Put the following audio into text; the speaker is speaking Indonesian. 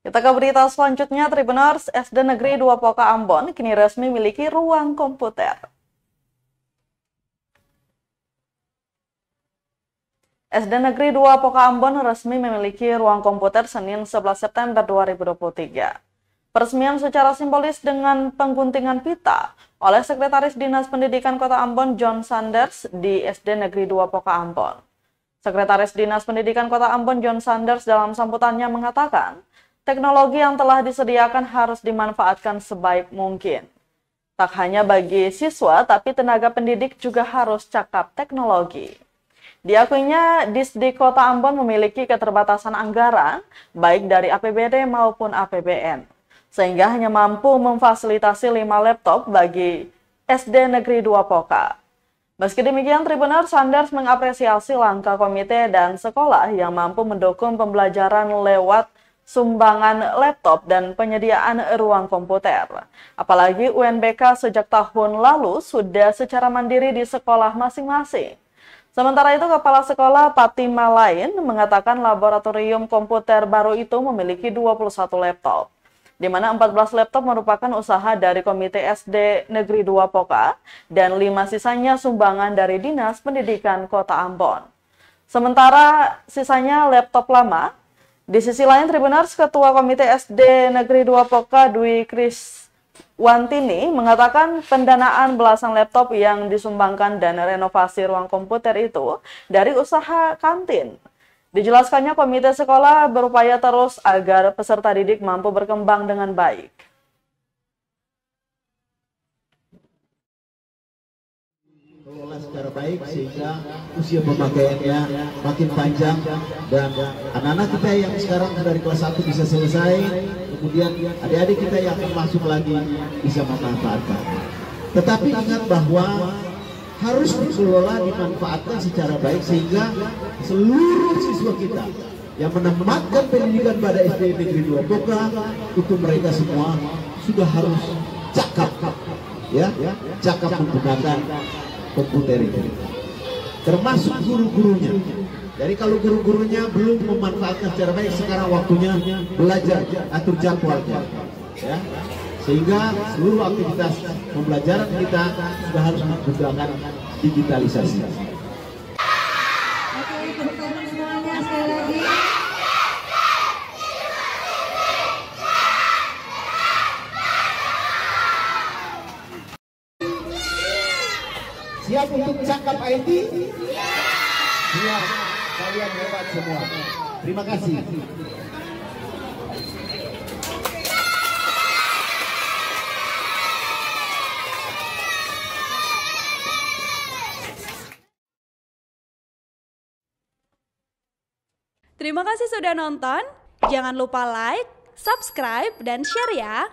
Kita ke berita selanjutnya, Tribuners, SD Negeri 2 Poka Ambon kini resmi memiliki ruang komputer. SD Negeri 2 Poka Ambon resmi memiliki ruang komputer Senin 11 September 2023. Peresmian secara simbolis dengan pengguntingan pita oleh Sekretaris Dinas Pendidikan Kota Ambon John Sanders di SD Negeri 2 Poka Ambon. Sekretaris Dinas Pendidikan Kota Ambon John Sanders dalam sambutannya mengatakan, teknologi yang telah disediakan harus dimanfaatkan sebaik mungkin. Tak hanya bagi siswa, tapi tenaga pendidik juga harus cakap teknologi. Diakuinya, Disdik Kota Ambon memiliki keterbatasan anggaran, baik dari APBD maupun APBN, sehingga hanya mampu memfasilitasi 5 laptop bagi SD Negeri 2 Poka. Meski demikian, Tribuners, Sanders mengapresiasi langkah komite dan sekolah yang mampu mendukung pembelajaran lewat sumbangan laptop dan penyediaan ruang komputer. Apalagi UNBK sejak tahun lalu sudah secara mandiri di sekolah masing-masing. Sementara itu, Kepala Sekolah Patima Lain mengatakan laboratorium komputer baru itu memiliki 21 laptop, di mana 14 laptop merupakan usaha dari Komite SD Negeri 2 Poka dan 5 sisanya sumbangan dari Dinas Pendidikan Kota Ambon. Sementara sisanya laptop lama. Di sisi lain, Tribuners, Ketua Komite SD Negeri 2 Poka Dwi Kriswantini mengatakan pendanaan belasan laptop yang disumbangkan dan renovasi ruang komputer itu dari usaha kantin. Dijelaskannya, komite sekolah berupaya terus agar peserta didik mampu berkembang dengan baik. Kelola secara baik sehingga usia pemakaiannya makin panjang dan anak-anak kita yang sekarang dari kelas 1 bisa selesai, kemudian adik-adik kita yang akan masuk lagi bisa memanfaatkan. Tetapi ingat bahwa harus dikelola, dimanfaatkan secara baik sehingga seluruh siswa kita yang menamatkan pendidikan pada SD Negeri 2 Poka itu mereka semua sudah harus cakap, cakap menggunakan komputer itu, termasuk guru-gurunya. Jadi kalau guru-gurunya belum memanfaatkan secara baik, sekarang waktunya belajar, atur jadwalnya, ya. Sehingga seluruh aktivitas pembelajaran kita sudah harus menggunakan digitalisasi. Oke, tepuk tangan semuanya sekali lagi. Siap untuk cakap IT? Siap, kalian hebat semua. Terima kasih. Terima kasih sudah nonton. Jangan lupa like, subscribe, dan share ya.